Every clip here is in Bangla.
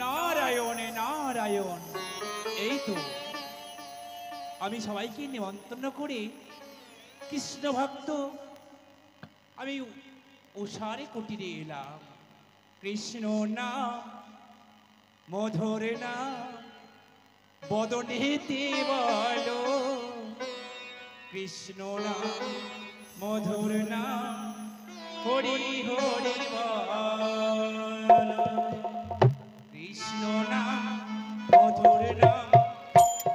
নারায়ণে নারায়ণ। এই তো আমি সবাইকে নিমন্ত্রণ করে কৃষ্ণ ভক্ত আমি উষারে কুটিরে এলাম। কৃষ্ণ নাম মধুর নাম বদনেতে বলো, কৃষ্ণ নাম মধুর নাম হরি হরি বলো। কৃষ্ণ নাম মধুর নাম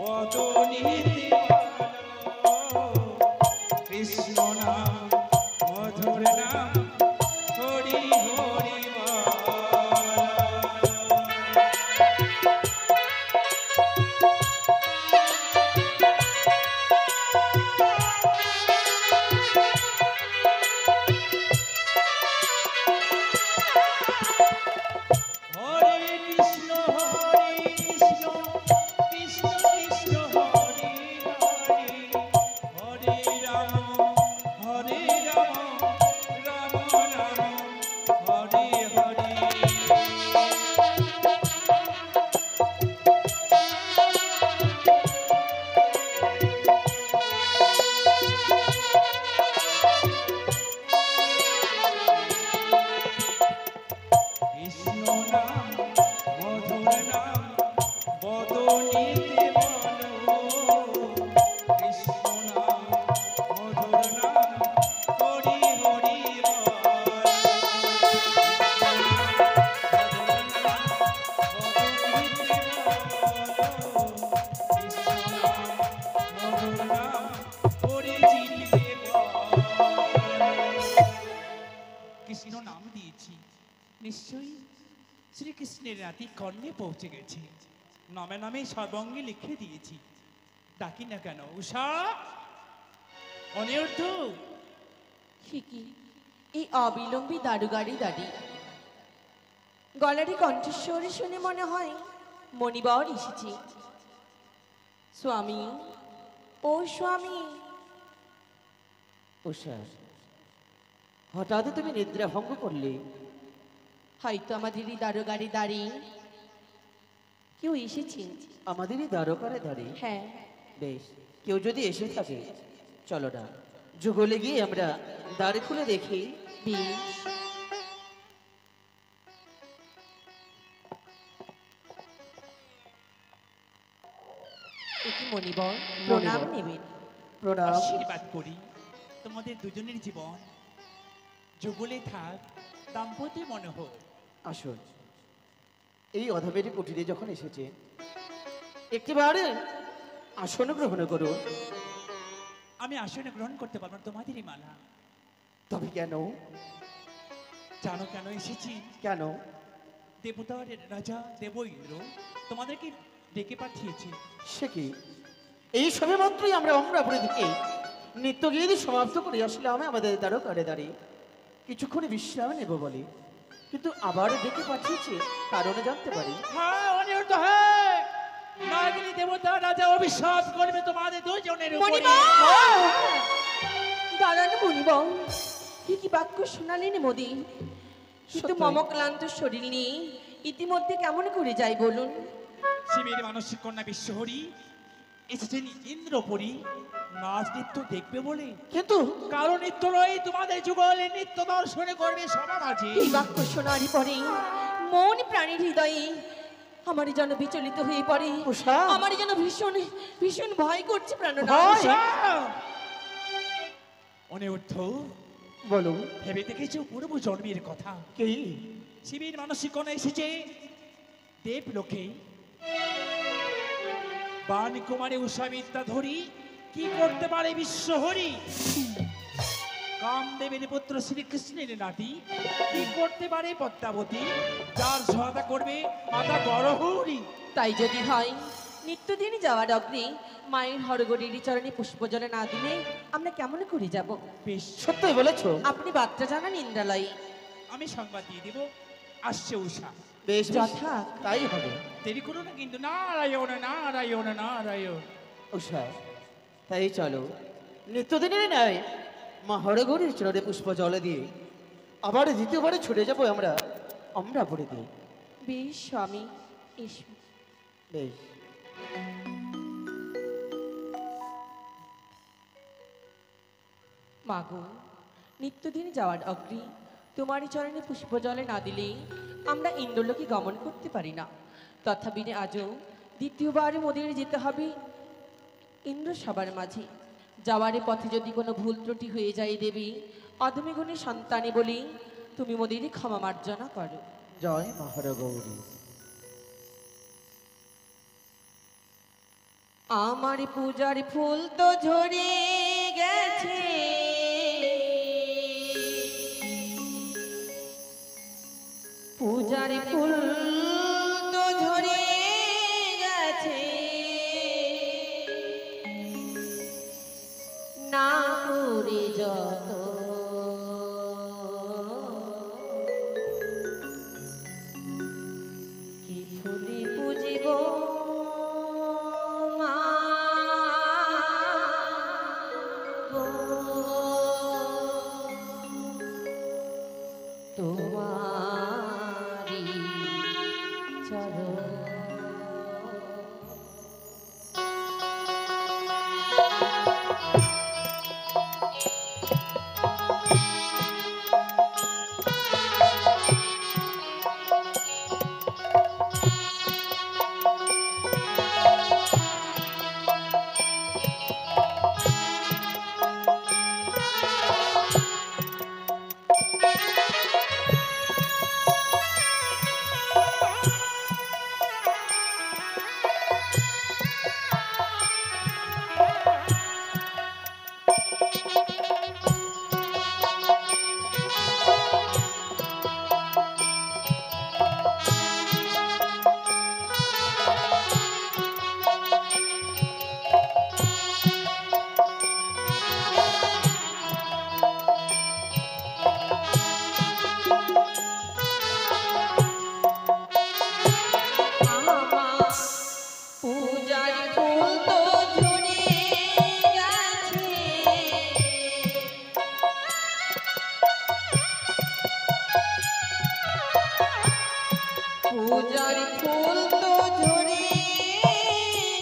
বদনেতে বলো, কৃষ্ণ নাম মধুর নাম হরি হরি বলো। কর্ণে পৌঁছে গেছি, নামে নামে সর্বঙ্গে লিখে দিয়েছি। ডাকি না কেন উষা? অনিরুদ্ধ, এই অবিলম্বী দারুগাড়ি দাঁড়ি গলাটি কণ্ঠস্বরে শুনে মনে হয় মণিবর এসেছে। স্বামী, ও স্বামী। উষা, হঠাৎ তুমি নিদ্রা ভঙ্গ করলে? হয়তো আমাদের এই দারুগাড়ি দাঁড়ি কেউ এসেছে। আমাদেরই দ্বারকারে দাঁড়িয়ে? হ্যাঁ। বেশ, কেউ যদি এসে থাকে চলো না, যুগলে গিয়ে আমরা দ্বার খুলে দেখি। বেশ। একটি মণিবর প্রণাম নেবেন। প্রণাম। আশীর্বাদ করি তোমাদের দুজনের জীবন যুগলে থাক, দাম্পত্য মনোহর। আসুন, এই অধমের কুটিরে যখন এসেছে একটিবারে আসন গ্রহণ করুন। আমি আসনে গ্রহণ করতে পারবো না তোমাদেরই মালা। তবে কেন? জানো কেন এসেছি? কেন? দেবতার রাজা দেব ইন্দ্র তোমাদেরকে ডেকে পাঠিয়েছে। সে কি? এই সবে মাত্রই আমরা অমরাপুরে থেকে নিত্যগীত সমাপ্ত করে আসলাম আমাদের দ্বারকারে দাঁড়িয়ে কিছুক্ষণ বিশ্রাম নেব বলে, কিন্তু আবার ডেকে পাঠিয়েছে, কারণে জানতে পারি? হ্যাঁ, অনিরুদ্ধ, হ্যাঁ, নাগিনী দেবতা রাজা অভিশাপ করবে তোমাদের দুজনের উপরে। দাঁড়ান মণিবর, কি বাক্য শোনালেন মোদি? কিন্তু সত্যই। মম ক্লান্ত শরীর নিয়ে ইতিমধ্যে কেমন করে যাই বলুন? শিবের মানসিক কন্যা বিশ্বহরি এসেছেন ইন্দ্রপুরী নাচ নৃত্য দেখবে বলে, কিন্তু কারণ নৃত্য নয়, তোমাদের যুগলে নৃত্য দর্শনে করবে সবার মাঝে। এই বাক্য শোনারই পরে মন প্রাণীর হৃদয়ে আমার যেন বিচলিত হয়ে পড়ে। উষা! আমার যেন ভীষণ ভীষণ ভয় করছে প্রাণনাথ। ভয়? অনিরুদ্ধ, বলো, ভেবে দেখেছো পূর্ব জন্মের কথা? কি? শিবের মানসিক কন্যা এসেছে দেবলোকে, বাণ কুমারী উষা বিদ্যা ধরি কি করতে পারে বিশ্বহরি? কামদেবের পুত্র শ্রীকৃষ্ণের নাতি কি করতে পারে পদ্মাবতী, যার সহায়তা করবে মাতা গরহরি? তাই যদি হয় নিত্যদিন যাওয়ার অগ্নি মায়ের হরগড়ির চরণে পুষ্পজলে না দিলে আমরা কেমন করে যাব? বেশ, সত্যই বলেছো। আপনি বার্তা জানান ইন্দ্রালয়ে। আমি সংবাদ দিয়ে দেব, আসছে উষা। বেশ, বেশ, যথা। তাই হবে। দেরি করো না কিন্তু। নারায়ণ নারায়ণ নারায়ণ। উষা, তাই চলো, নিত্যদিনের নয় মা হরগৌরীর চরণে পুষ্প জলে দিয়ে আবার দ্বিতীয়বারে ছুটে যাবো আমরা অমরাপুরে দিয়ে। বেশ স্বামী, এসো। বেশ। মাগো, নিত্যদিন যাওয়ার অগ্নি তোমারই চরণে পুষ্প জলে না দিলে আমরা ইন্দ্রলোকে গমন করতে পারি না। তথাপি আজও দ্বিতীয়বার মোদের যেতে হবে ইন্দ্র সবার মাঝে। যাওয়ার পথে যদি কোনো ভুল ত্রুটি হয়ে যায় দেবী, অদমী গুণী সন্তানে বলি তুমি মোদেরই ক্ষমা মার্জনা করো। জয় মা হরগৌরী। আমার পূজার ফুল তো ঝরে গেছে, পূজার ফুল তো ঝরে গেছে, না করে যত কি ফুলে পুজিব মা গো, তোমারি চরণ। পূজার ফুল তো ঝরে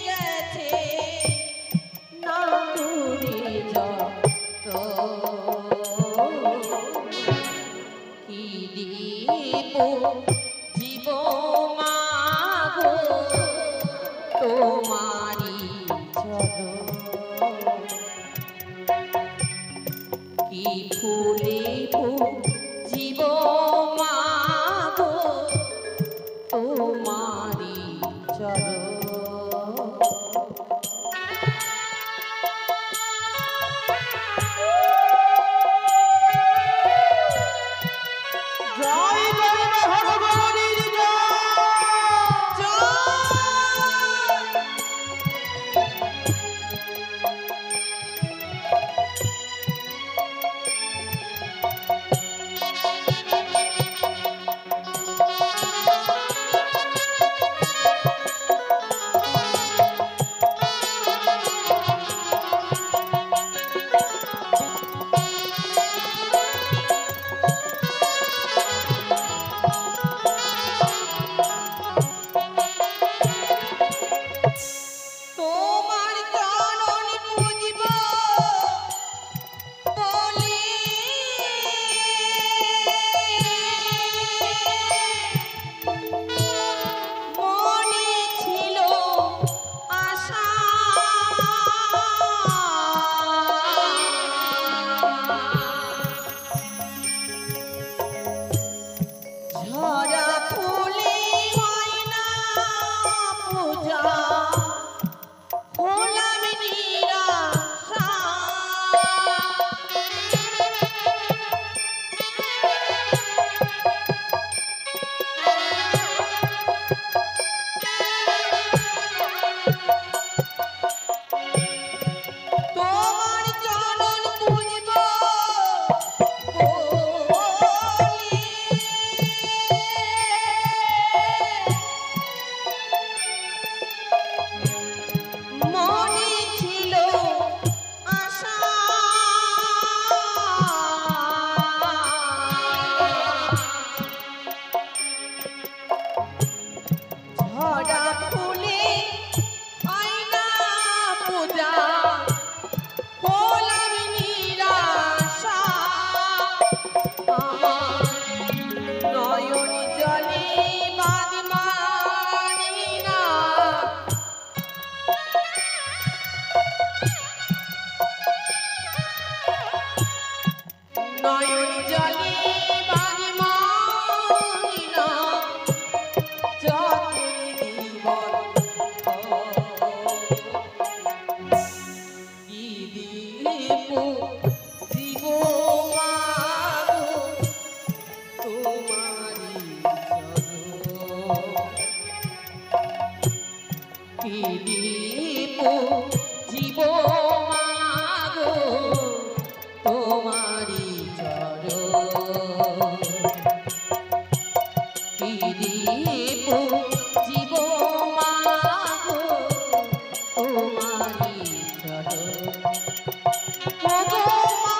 গেছে না করে যত কি দিব জীব মাগো তোমারি চরণ কি ফুলে জীব মাগো তোমারি চরণ জয় জয় ভগবানের জয়। তোমার চরণ পুজিব বলে মনে ছিল আশা ঝরা ফুলে হয় না পূজা হলাম নিরাশা তোমার চরণ পুজিব মনে ছিল আশা ঝরা ফুলে হয় না পূজা হলাম নিরাশা আমার নয়ন জলে বাদ মানি না নয়ন জলে বাদ মানি না যতই জীবন কি দিব জীব মাগো তোমারি চরণ কি দিব জীব মাগো তোমারি চরণ কি দিব জীব মাগো তোমারি চরণ ওগো মা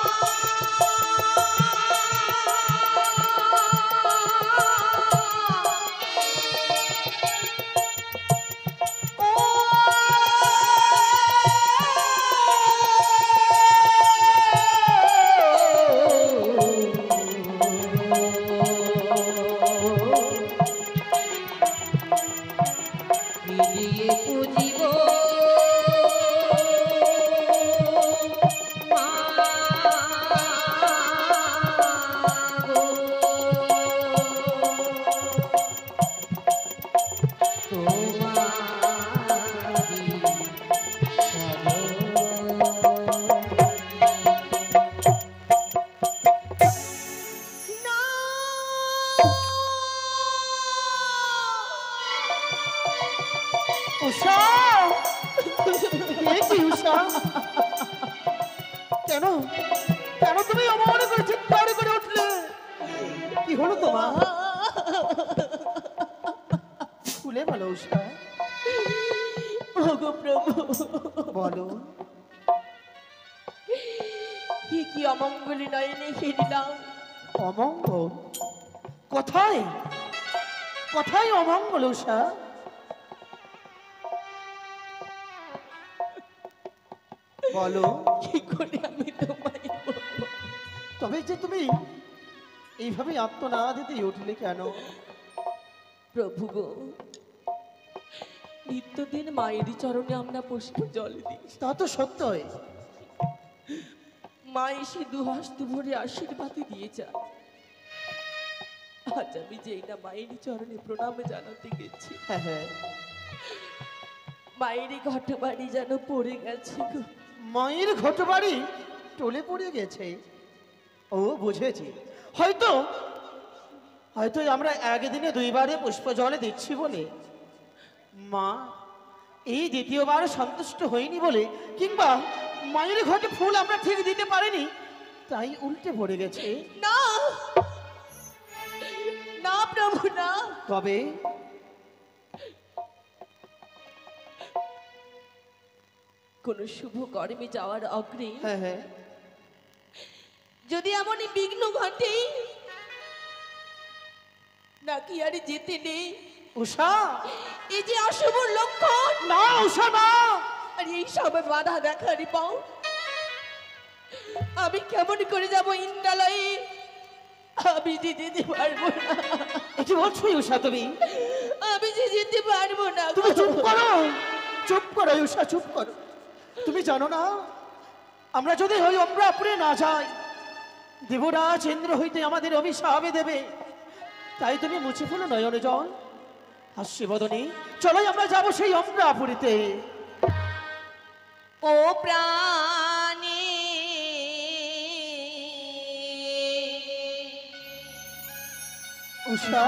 মিলিয়ে পুজিব মাগো তোমারি উষা এ কি উষা কেন কেন তুমি অমন করে চিৎকার করে উঠলে কি হলো তোমার খুলে বলো উষা ওগো প্রভু বলো কি অমঙ্গলী নয়নে খেলিলাম অমঙ্গল কোথায় কোথায় অমঙ্গল উষা? বলো, কি করে আমি তোমায় বলবো? তবে যে তুমি এইভাবে আত্মনাদ দিতে উঠলে কেন? প্রভু গো, নিত্যদিন মায়ের চরণে আমরা পুষ্প জল দিই। তা তো সত্যই। মা এসে দুহস্ত ভরে আশীর্বাদ দিয়ে যায়। আজ আমি যেই না মায়ের চরণে প্রণাম জানাতে গেছি, হ্যাঁ হ্যাঁ, মায়ের ঘট বাড়ি যেন পড়ে গেছে গো। মায়ের ঘটবাড়ি টলে পড়ে গেছে। ও বুঝেছি, হয়তো হয়তো আমরা একদিনে দুইবারে পুষ্প জলে দিচ্ছি বলে মা এই দ্বিতীয়বার সন্তুষ্ট হয়নি বলে, কিংবা মায়ের ঘটে ফুল আমরা ঠিক দিতে পারিনি তাই উল্টে পড়ে গেছে। না না প্রভু না, তবে কোন শুভ কর্মে যাওয়ার অগ্রে হ্যাঁ হ্যাঁ, যদি এমনই বিঘ্ন ঘটে, নাকি আর যেতে নেই। উষা এই যে অশুভ লক্ষণ, না, উষা না। আর এই সবে বাধা দেখারই পাও, আমি কেমন করে যাব ইন্দ্রালয়ে? আমি যে যেতে পারবো না, কি বলছো উষা তুমি? আমি যে যেতে পারবো না। তুমি চুপ করো, চুপ করো উষা, চুপ করো। তুমি জানো না, আমরা যদি ওই অমরাপুরে না যাই, দেবরাজ ইন্দ্র হইতে আমাদের অভিশাপ দেবে। তাই তুমি মুছে ফেলো নয়নে জল, হাস্য বদনে চলো আমরা যাবো সেই অমরাপুরীতে। ও প্রাণে উষা,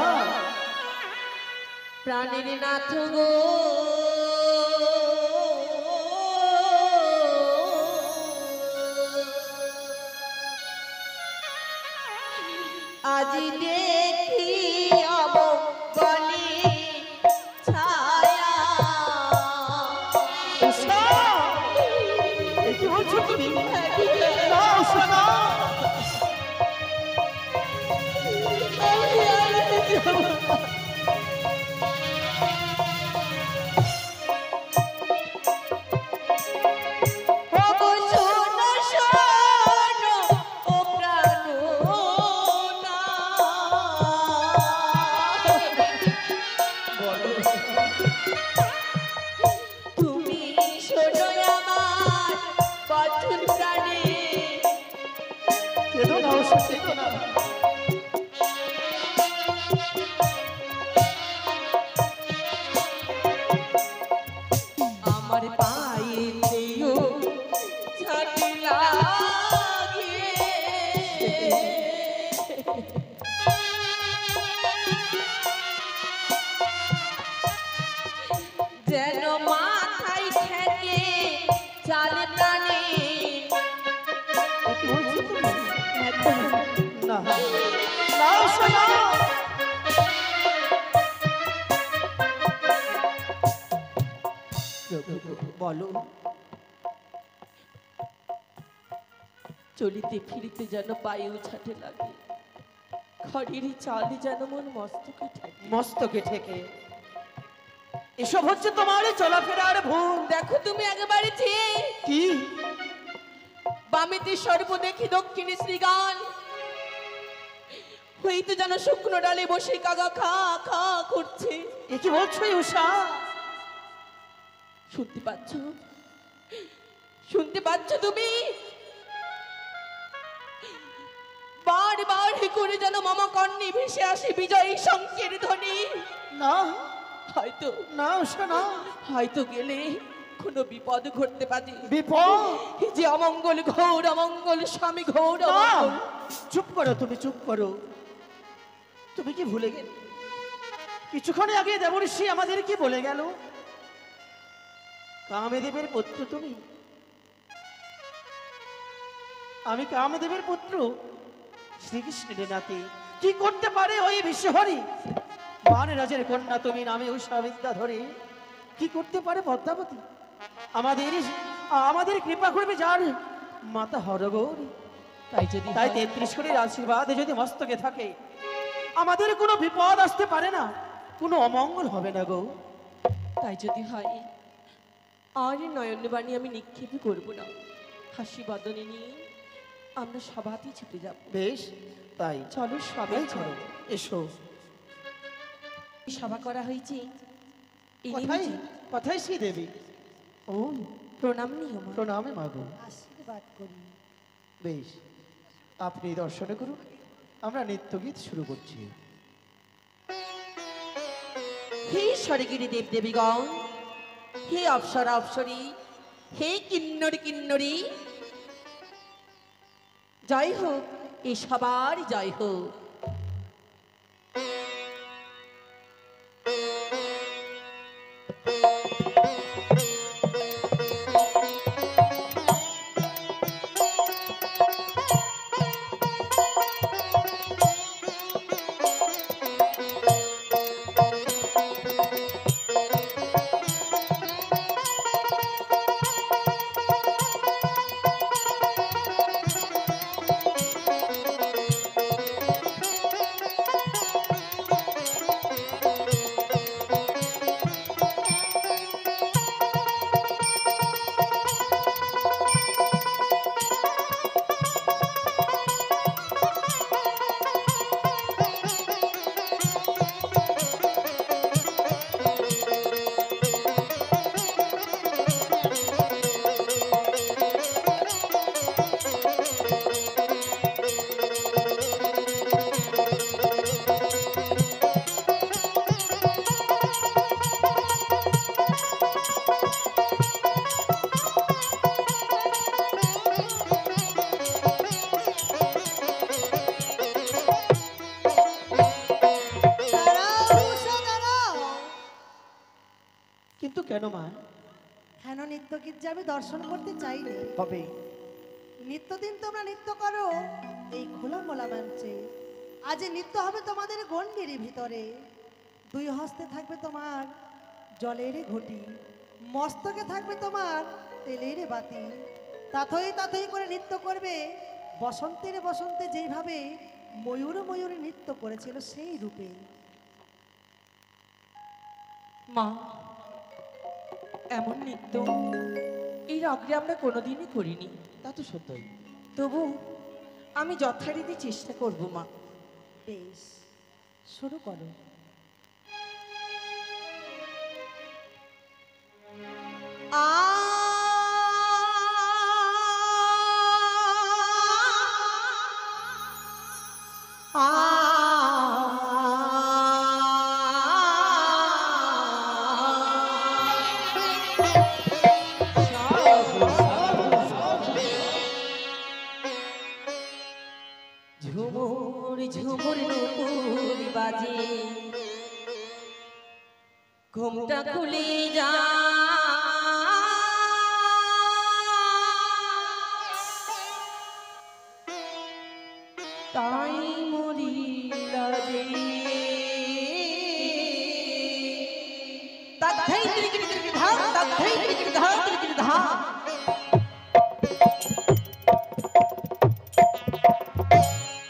প্রাণের নাথ গো, আজি দেখি অবলি ছায়া। উষা, এ কি বলছো তুমি? না উষা না। ওগো শোনো শোনো ও প্রাণনা, তুমি শোনো আমার বচন প্রাণে। কেঁদো না উষা, কেঁদো না। আমার পায়ে দিও ছাতি লাগিয়ে, যেন মাথায় ঠেকে চালে প্রাণে। এ কি বলছো তুমি? না না উষা না। বলো, চলিতে ফিরিতে যেন পায়ে উছাটে লাগে, খড়েরই চালে যেন মন মস্তকে ঠেকে। মস্তকে ঠেকে এসব হচ্ছে তোমার চলাফেরার ভুল। দেখো তুমি একেবারে চেয়ে কি? বামেতে সর্ব দেখি দক্ষিণে শ্রীগান হইতে যেন শুকনো ডালে বসে কাকা খা খা করছে। এ কি বলছো উষা? শুনতে পাচ্ছ? শুনতে পাচ্ছ তুমি? বারবার হে করে যেন মামা কর্ণে ভেসে আসে বিজয়ী শঙ্কের ধ্বনি। না হয়তো না উষা না। হয়তো গেলে কোনো বিপদ ঘটতে পারে। বিপদ? এই যে অমঙ্গল ঘোর অমঙ্গল, স্বামী ঘোর না, অমঙ্গল। চুপ করো, তুমি চুপ করো। তুমি কি ভুলে গেলে কিছুক্ষণ আগে দেবঋষি আমাদের কি বলে গেল? কামদেবের পুত্র তুমি, আমি কামদেবের পুত্র শ্রীকৃষ্ণের নাতি। কি করতে পারে ওই বিশ্বহরি? বানরাজের কন্যা তুমি, নামে উষা বিদ্যা ধরে কি করতে পারে পদ্মাবতী? আমাদের কৃপা করবে যার মাতা হরগৌরী। তাই যদি তাই 33 কোটির আশীর্বাদ যদি মস্তকে থাকে, আমাদের কোনো বিপদ আসতে পারে না, কোনো অমঙ্গল হবে না গো। তাই যদি হয় আর নয়নবাণী আমি নিক্ষেপ করব না, হাসি বদনে নিয়ে আমরা সভাতেই ছুটে যাব। বেশ, তাই চলো সবাই চলো, চলো। এসো। সভা করা হয়েছে ইনি কোথায় বুঝি? কোথায় শ্রী দেবী? ও, প্রণাম নিও মা। প্রণামে মাগো। আশীর্বাদ করি। বেশ, আপনি দর্শনে করুন, আমরা নৃত্যগীত শুরু করছি। হে স্বর্গিনী দেব দেবীগণ, হে অপ্সরা অপ্সরী, হে কিন্নরি কিন্নরি, জয় হোক এ সবার জয় হোক। কিন্তু কেন মা? হেন নৃত্যগীত যে আমি দর্শন করতে চাইনি। হবে নিত্যদিন তোমরা নৃত্য করো এই খোলামেলা মঞ্চে, আজ এই নৃত্য হবে তোমাদের গণ্ডির ভিতরে। দুই হস্তে থাকবে তোমার জলের ঘটি, মস্তকে থাকবে তোমার তেলের বাতি। তাথই তাথই করে নৃত্য করবে বসন্তের বসন্তে যেইভাবে ময়ূর ময়ূর নৃত্য করেছিল সেই রূপে। মা, এমন নৃত্য এর আগে আমরা কোনোদিনই করিনি। তা তো সত্যই। তবু আমি যথারীতি চেষ্টা করব মা। বেশ, শুরু করো। ঝুমুর ঝুমুর নুপুর বাজে, ঘুমটা খুলে যা, তাই মরি লাজে। তাই ত্রিকৃতি ধা, তাই ত্রিকৃতি ধা, ত্রিকৃতি ধা।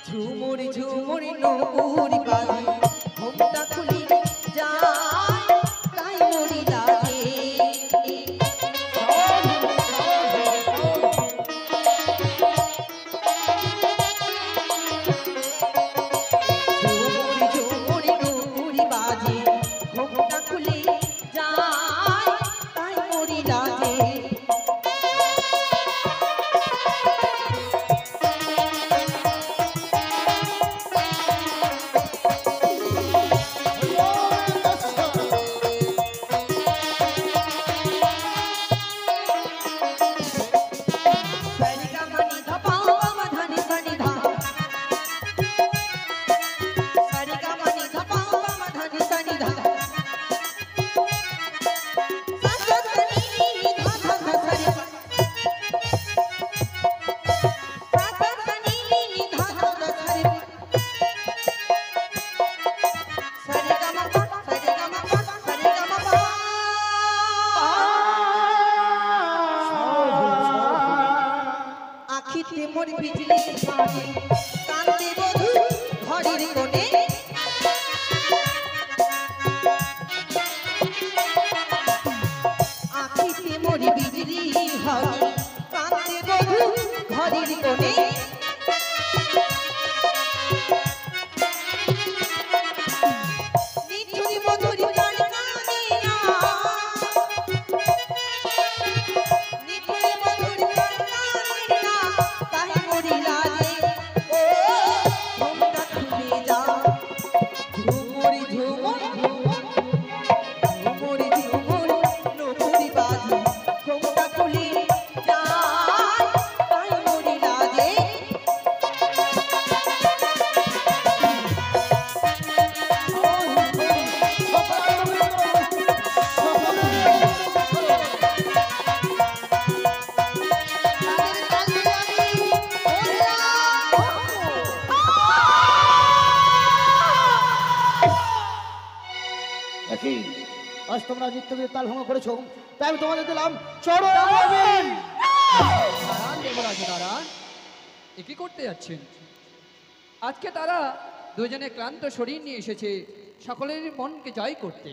ঝুমুর ঝুমুর নুপুর বাজে, ঘুমটা খুলে যায়, তাই মরি লাজে। ঝুমুর ঝুমুর নুপুর বাজে, ঘুমটা খুলে যায়, তাই মরি লাজে। কোণে নিঠুরি মধুরি প্রাণ কাঁদিয়া নিঠুরি মধুরি প্রাণ কাঁদিয়া তাই মরিলা রে ও ঘুমটা খুলে যা ঝুমুরি ঝুমুর ঝুমুরি ঝুমুর নপুরি বাঁধি ঘুমটা খুলে যা তাই মরিলা রে দেখি আজ তোমরা নৃত্যকে তাল ভঙ্গ করেছো, তাই আমি তোমাদের দিলাম চড়ো আগুন। দাঁড়ান দেবরাজ দাঁড়ান, এ কি করতে যাচ্ছেন? আজকে তারা দুজনে ক্লান্ত শরীর নিয়ে এসেছে সকলের মনকে জয় করতে।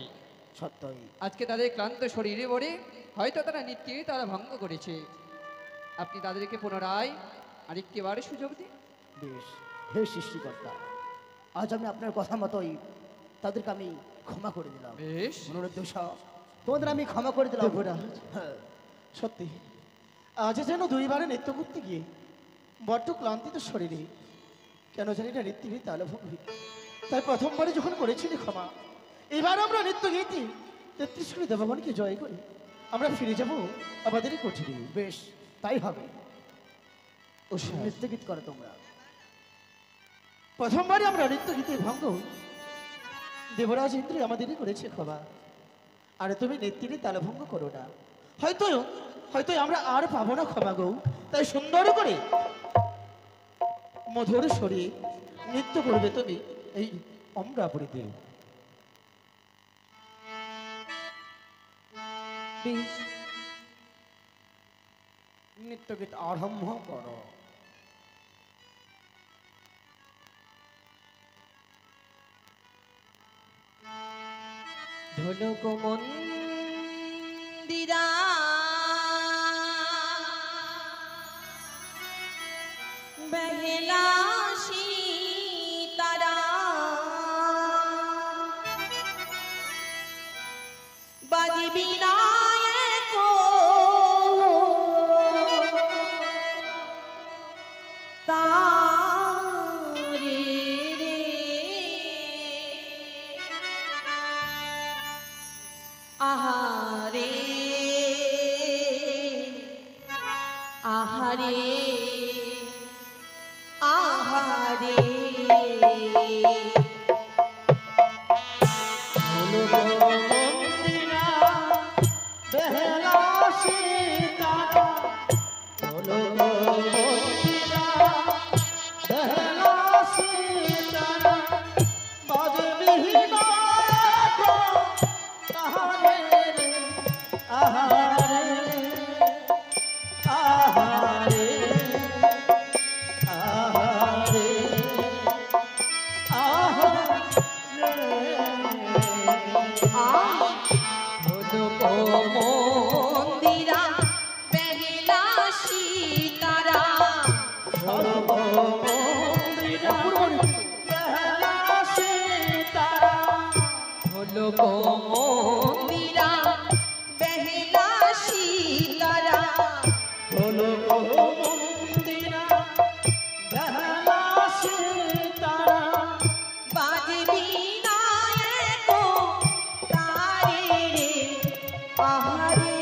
সত্যই আজকে তাদের ক্লান্ত শরীরে ভরে হয়তো তারা নিত্যে তারা ভঙ্গ করেছে। আপনি তাদেরকে পুনরায় আরেকটিবার সুযোগ দিন। বেশ, হে সৃষ্টিকর্তা, আজ আমি আপনার কথা মতোই তাদেরকে আমি ক্ষমা করে দিলাম। বেশ, অনুরোধ তোমাদের আমি ক্ষমা করে দিলাম। হ্যাঁ, সত্যি আজ যেন দুইবারে নৃত্য করতে গিয়ে বড্ড ক্লান্তিত শরীরে কেন জানি না নৃত্যে তালভঙ্গি, তাই প্রথমবারে যখন করেছিলি ক্ষমা, এবার আমরা নৃত্য গীতি 33 কোটি দেবগণকে জয় করি আমরা ফিরে যাব আমাদেরই কঠিনে। বেশ, তাই হবে। ও নৃত্য গীত করো তোমরা। প্রথমবারে আমরা নৃত্য গীতের ভঙ্গ দেবরাজ ইন্দ্র আমাদেরই করেছে ক্ষমা, আর তুমি নেত্রী তালভঙ্গ করো না। হয়তো হয়তো আমরা আর পাবো না ক্ষমা গো, তাই সুন্দর করে মধুর স্বরে নৃত্য করবে তুমি এই অমরাপুরীতে। বেশ নৃত্য গীত আরম্ভ করো। ঢোলক মন্দিরা বেহেলা সীতারা বাজবি নায়ক তারে রে আহারে আহারে আহারে বেহেলা সীতারা, বেহেলা সীতারা, বাজবি নায়ক তারে রে, আহারে আহারে আহারে মন্দিরা বেহেলা সীতারা হলো মন্দিরা বেহেলা সীতারা বাজবি নায়ক তারে রে আহারে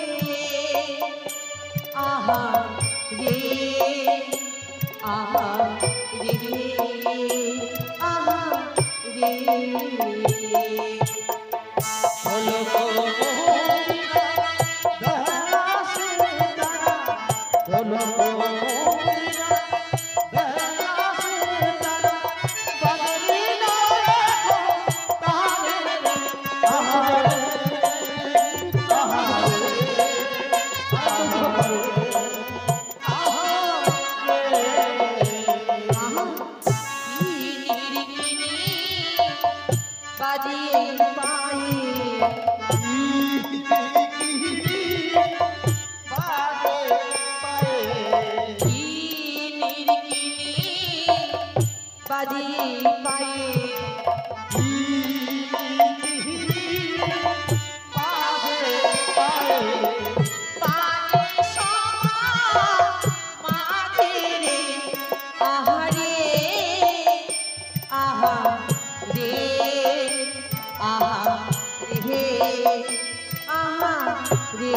আহারে আহারে বাজিয়ে পায়ে বাজে পায়ে পানি সমা মাঝে রে আহারে আহা রে আহা রে আহা রে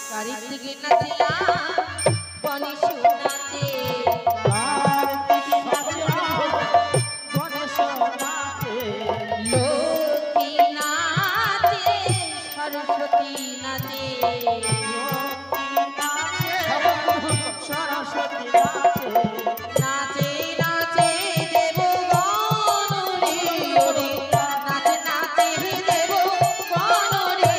কারিতিকে নাচিলা বনি শুনাতে লক্ষ্মী নাচে সরস্বতী নাচে নাচে নাচে দেব গণরে ওরে নাচে নাচে দেব গণরে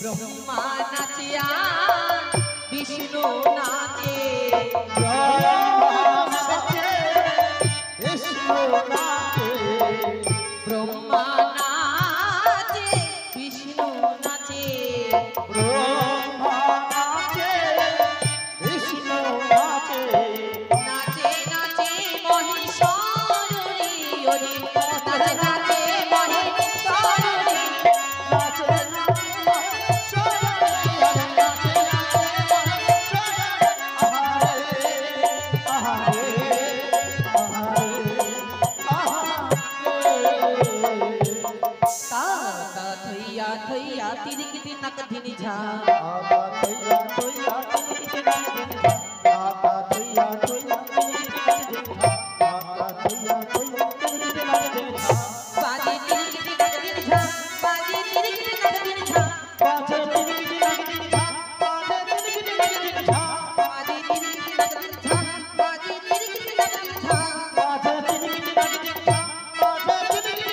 ব্রহ্মা নাচিয়া বিষ্ণু নাচে ব্রহ্মা নাচে বিষ্ণু নাচে নাচে নাচে মহিষাসুরি ওরে নাচে নাচে মহিষাসুরি তা তা থইয়া থইয়া তিরিকিটি নাক ধিনি ঝা বাজে তিরিকিটি নাক ধিনি ঝা বাজে তিরিকিটি নাক ধিনি ঝা বাজে তিরিকিটি নাক ধিনি ঝা বাজে তিরিকিটি নাক ধিনি ঝা বাজে তিরিকিটি নাক ধিনি ঝা বাজে তিরিকিটি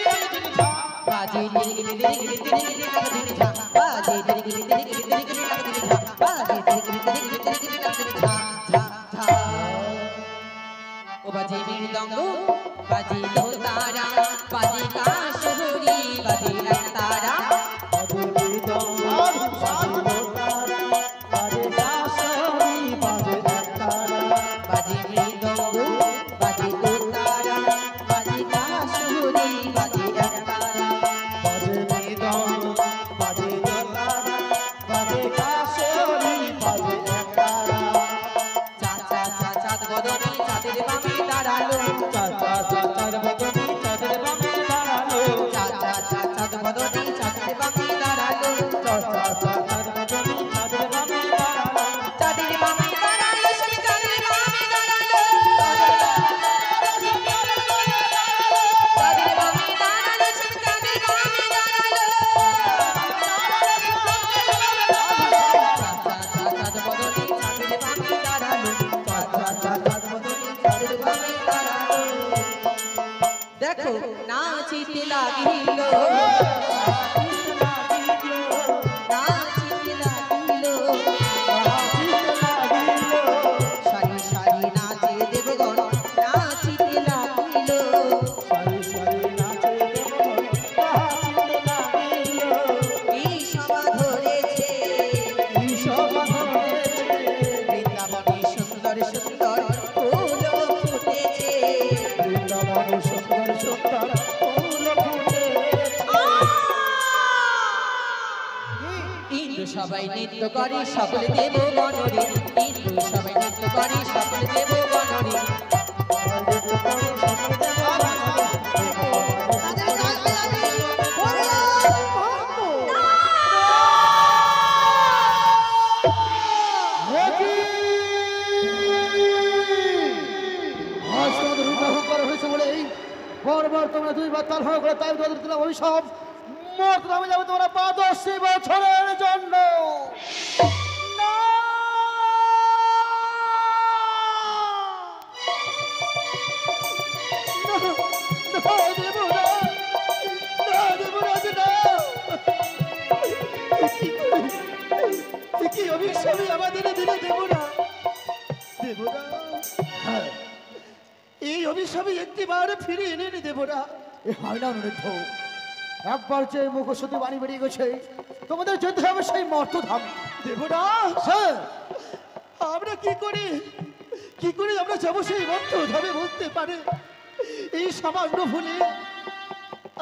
নাক ধিনি ঝা বাজে তিরিকিটি নাক ধিনি ঝা বাজে তিরিকিটি নাক ধিনি ঝা বাজে তিরিকিটি নাক ধিনি ঝা ঝা ঝা ও বাজে মৃদঙ্গ বাজে দোতারা বাজে কাশহুরি বাজে একতারা বাজে মৃদঙ্গ বাজে দোতারা বাজে কাশহুরি বাজে একতারা চা চা চা চাঁদ বদনি চাঁদের বামে দাঁড়ালো চা চা চা চাঁদ বদনি চাঁদের বামে দাঁড়ালো চাঁদের বামে দাঁড়ালো সে চাঁদের বামে দাঁড়ালো চাঁদের বামে দাঁড়ালো সে চাঁদের বামে দাঁড়ালো চাঁদ বদনি চাঁদের বামে দাঁড়ালো চাঁদ বদনি চাঁদের বামে দাঁড়ালো দেখো নাচিতে লাগিল নাচিতে লাগিল সারি সারি নাচে দেবগণ নাচিতে লাগিল এই সভা ধরেছে বৃন্দাবনে সুন্দর সুন্দর ফুল ফুটেছে ইন্দ্র সবাই নৃত্য করে সকলে দেব গণরে ইন্দ্র সবাই নৃত্য করে সকলে দেব গণরে বারবার তোমরা দুইবার তাল হওয়া করে তাই তোমাদের দিলাম অভিশাপ মত নামে যাবে তোমরা 85 বছরের জন্য। না! না, দেবরাজ! না, দেবরাজ, না! কি অভিশাপই আমাদের দিলে দেবরাজ! দেবরাজ! হ্যাঁ, এই অভিশাপে একটিবার ফিরে এনে নি দেবরাজ। এ হয় না অনুরোধ, একবার যে মুখোশতে বাণী বেরিয়ে গেছে তোমাদের যেতে হবে সেই মর্তধাম। দেবরাজ! হ্যাঁ, আমরা কি করে আমরা যাবো সেই মর্তধামে বলতে পারে? এই সামান্য ভুলে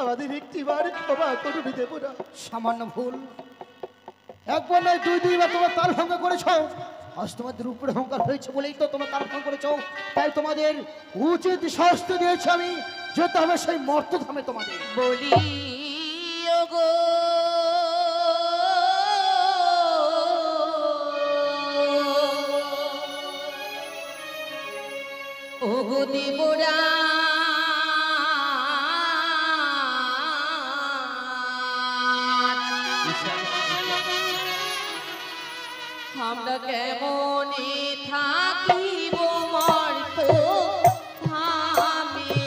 আমাদের একটিবার ক্ষমা করুন দেবরাজ। সামান্য ভুল? একবার নয়, দুইবার তোমরা তাল ভঙ্গ করেছ। আজ তোমাদের উপরে অহংকার হয়েছে বলেই তো তোমরা তাল ভঙ্গ করেছ। তাই তোমাদের উচিত শাস্তি দিয়েছি আমি, যেতে হবে সেই মর্তধামে তোমাদের। বলি ওগো ওগো দেবরা আমরা কেমনে থাকিব মর্ত ধামে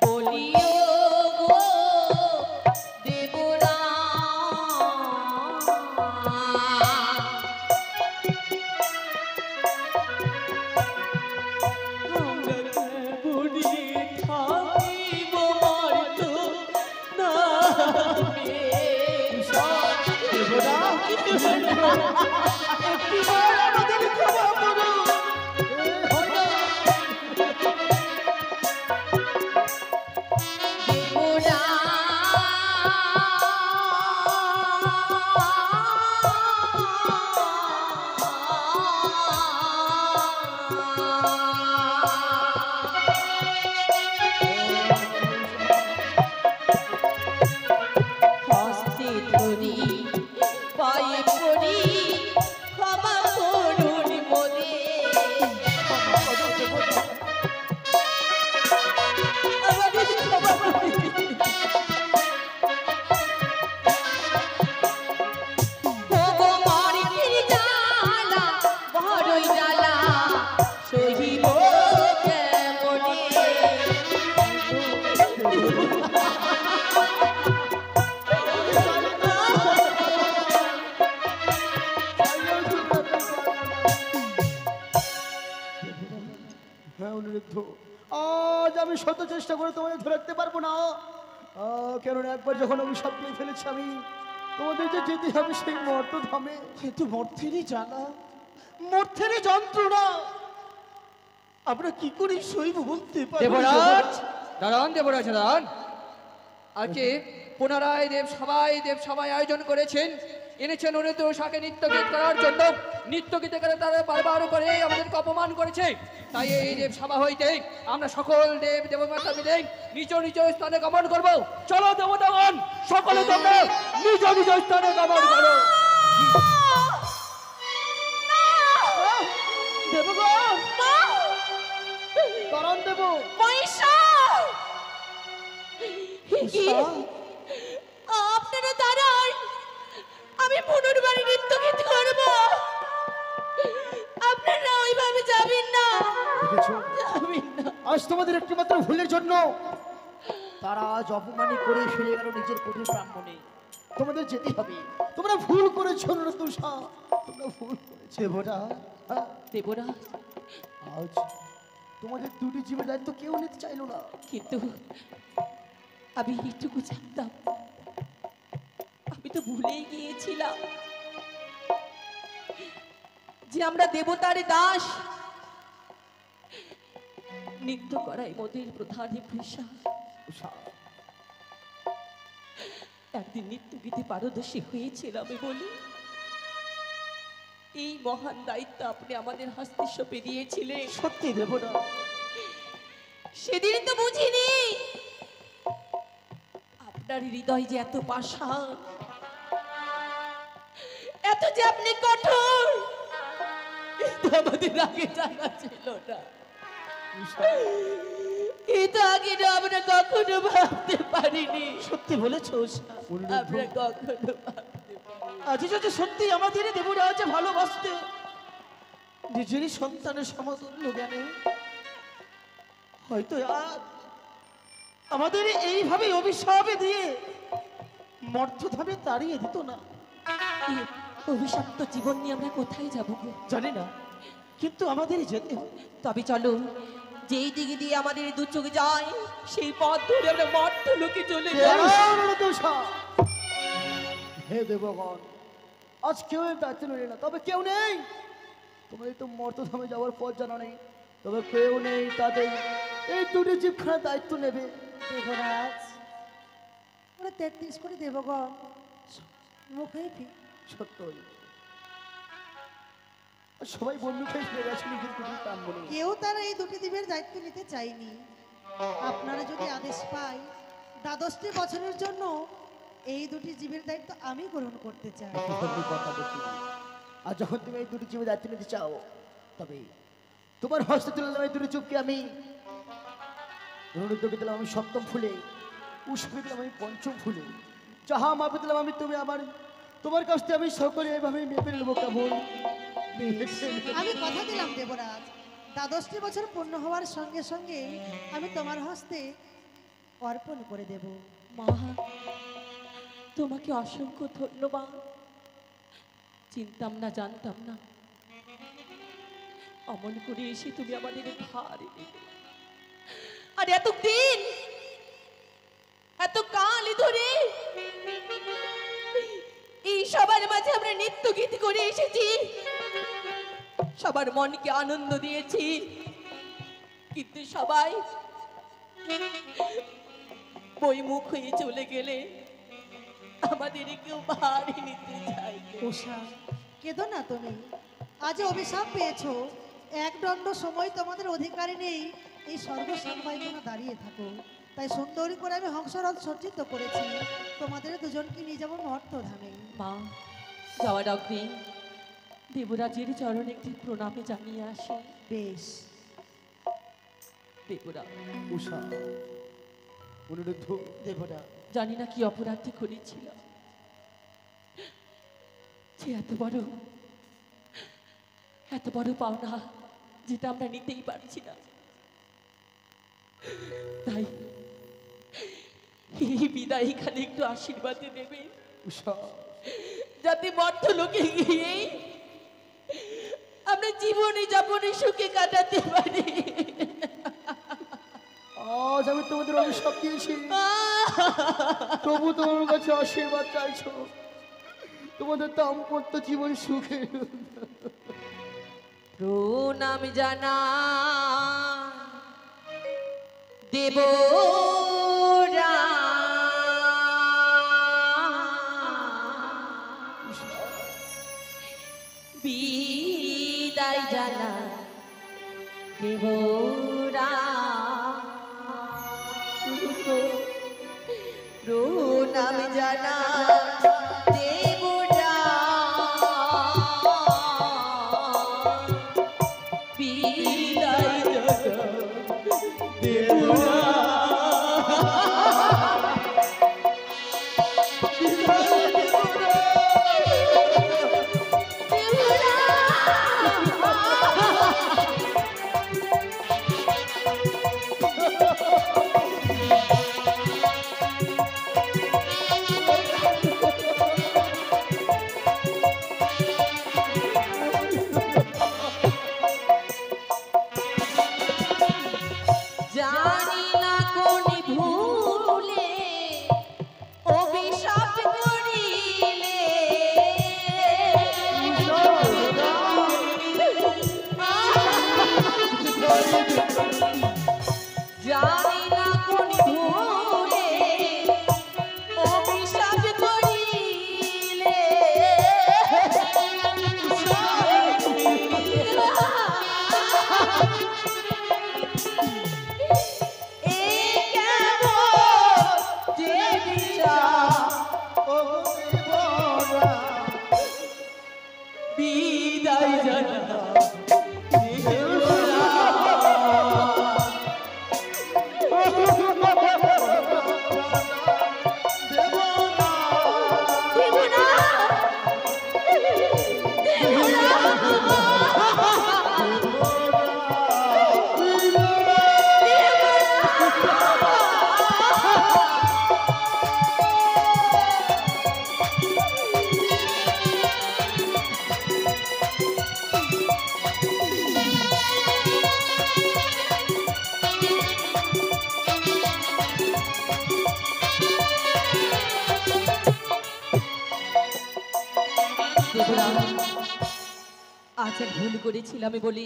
বলিও গো দেবরা হস্তে ধরি পায়ে পড়ি ক্ষমা করুন মোরে আমাদের ক্ষমা করুন। ওগো মারির জ্বালা বড়ই জ্বালা সহিব কেমনে হ্যাঁ অনুরোধ, আজ আমি শত চেষ্টা করে তোমাদের ধরে রাখতে পারবো না। কেননা একবার যখন আমি সব পেয়ে ফেলেছি আমি, তোমাদের যে যেতে হবে সেই মর্তধামে। কিন্তু মর্থেরই জ্বালা, মর্থেরই যন্ত্রণা আমরা কি করে সইব বলতে পারি? দেবরাজ দাঁড়ান, দেবরাজ দাঁড়ান। আজকে পুনরায় দেব সবাই আয়োজন করেছেন, এনেছেন অনুত শাকে নৃত্য গীত করার জন্য। নৃত্য গীতে করে তারা বারবার করে আমাদেরকে অপমান করেছে। তাই এই দেব সভা হইতে আমরা সকল দেব দেবমাতা মিলে নিজ নিজ স্থানে গমন করব। চলো দেবতাগণ, সকলে তোমরা নিজ নিজ স্থানে গমন করো। দেবগণ, করণ দেব, আপনারা দাঁড়ান, আমি পুনর্বার নৃত্য গীত করব। আপনারা ওইভাবে যাবেন না, দেখেছো? যাবেন না। আজ তোমাদের একটি মাত্র ভুলের জন্য তারা আজ অপমানি করে ফিরে গেল নিজের কুটির ব্রাহ্মণে। তোমাদের যেতে হবে, তোমরা ভুল করেছো তুষা, তোমরা ভুল করেছো ভোটা। দেবরাজ, আজ তোমাদের দুটি জীবের দায়িত্ব কেউ নিতে চাইলো না। কিন্তু আমি এইটুকু জানতাম, আমি তো ভুলেই গিয়েছিলাম যে আমরা দেবতার দাস। নৃত্য করাই মোদের প্রধান পেশা। তুষা, একদিন নৃত্য গীতে পারদর্শী হয়েছিল আমি বলি, এই মহান দায়িত্ব আপনি আমাদের হস্তে সঁপে দিয়েছিলেন। সত্যি দেব না, সেদিন তো বুঝিনি আপনার হৃদয় যে এত পাষাণ, এত যে আপনি কঠোর, এটা আমাদের আগে জানা ছিল না। এটা আগে না আমরা কখনো ভাবতে পারিনি। সত্যি বলেছো উষা। আমরা কখনো ভাবতে পারিনি। আজ যদি সত্যি আমাদের দেবরাজ ভালোবাসতে নিজেরই সন্তানের সমতুল্য জ্ঞানে, হয়তো আজ আমাদের এইভাবে অভিশাপে দিয়ে মর্থধামে তাড়িয়ে দিত না। এই অভিশপ্ত জীবন নিয়ে আমরা কোথায় যাব গো? জানি না, কিন্তু আমাদের যেতে হবে। তবে চলো, যেই দিকে দিয়ে আমাদের দু চোখ যায় সেই পথ ধরে আমরা মর্তলোকে চলে যাই। হে দেবগণ, আজ কেউ এর দায়িত্ব নিলে না, তবে কেউ নেই। তোমাদের তো মর্তধামে যাওয়ার পথ জানা নেই, তবে কেউ নেই তাদের এই দুটি জীবখানার দায়িত্ব নেবে। দেবরাজ, ওরা 33 কোটি দেবগণ মুখেই সত্যই আর সবাই বন্ধু খেয়ে ফিরে গেছে নিজের কুটির প্রাণ বলে। কেউ তারা এই দুটি দ্বীপের দায়িত্ব নিতে চায়নি। আপনারা যদি আদেশ পাই, 12টি বছরের জন্য এই দুটি জীবের দায়িত্ব আমি গ্রহণ করতে চাই। তুমি কথা বলছি, আর যখন তুমি এই দুটি জীবের দায়িত্ব নিতে চাও, তবে তোমার হস্তে তুলে দিলাম এই দুটি চুপকে আমি। রণুদ্রকে দিলাম আমি সপ্তম ফুলে, উষ্ণকে দিলাম আমি পঞ্চম ফুলে, যাহা মাপে দিলাম আমি তুমি আমার, তোমার কাছ থেকে আমি সকলে এভাবে মেপে নেবো। কেমন? আমি কথা দিলাম দেবরাজ, 12টি বছর পূর্ণ হওয়ার সঙ্গে সঙ্গে আমি তোমার হস্তে অর্পণ করে দেব। মা, তোমাকে অসংখ্য ধন্যবাদ। চিনতাম না, জানতাম না অমন করে এসে তুমি আমাদের ভার এনে দিলে। আর এতদিন, এত কাল ধরে এই সবার মাঝে আমরা নৃত্য গীত করে এসেছি, সবার মনকে আনন্দ দিয়েছি, কিন্তু সবাই বইমুখ হয়ে চলে গেলে আমাদের কেউ ভারী নিতে চাই। উষা, কেঁদো না তুমি। আজ অভিশাপ পেয়েছো, এক দণ্ড সময় তোমাদের অধিকারী নেই এই স্বর্গসংবাই যেন দাঁড়িয়ে থাকো। তাই সুন্দরী করে আমি হংসরথ সজ্জিত করেছি, তোমাদের দুজনকে নিয়ে যাবো মর্তধামে। মা, যাওয়ার অগ্নি দেবরাজের চরণে একটি প্রণামে জানিয়ে আসি। বেশ। দেবরাজ, উষা, অনুরুদ্ধ, দেবরা, জানি না কি অপরাধী করেছিল যে এত বড় পাওনা যেটা আমরা নিতেই পারছি না। তাই এই বিদায় এখানে একটু আশীর্বাদ দেবে, উষা, যাতে মর্তলোকে গিয়ে আমরা জীবনে যাপনে সুখে কাটাতে পারি। আজ আমি তোমাদের অভিশাপ দিয়েছি, তবু তোমার কাছে আশীর্বাদ চাইছো তোমাদের দাম্পত্য জীবন সুখে। প্রণাম জানা দেবরা, বিদায় জানা দেবরা, প্রণাম জানা দেবরা, বিদায় জানা দেবরা। দেবরাজ, আজ এক ভুল করেছিলাম বলে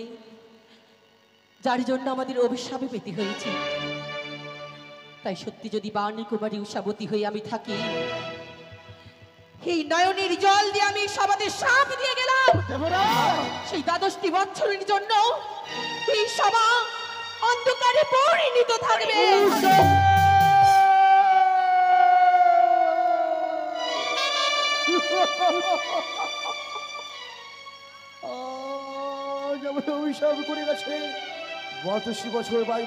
যার জন্য আমাদের অভিশাপে পেতে হয়েছে। তাই সত্যি যদি বাণী কুমারী উষাবতী হয়ে আমি থাকি, এই নয়নের জল দিয়ে আমি সবাদের সাপ দিয়ে গেলাম। সেই দ্বাদশটি বছরের জন্য এই সভা অন্ধকারে পরিণত থাকবে। আজ আমার অভিশাপ করে গেছে 82 বছর বাইরে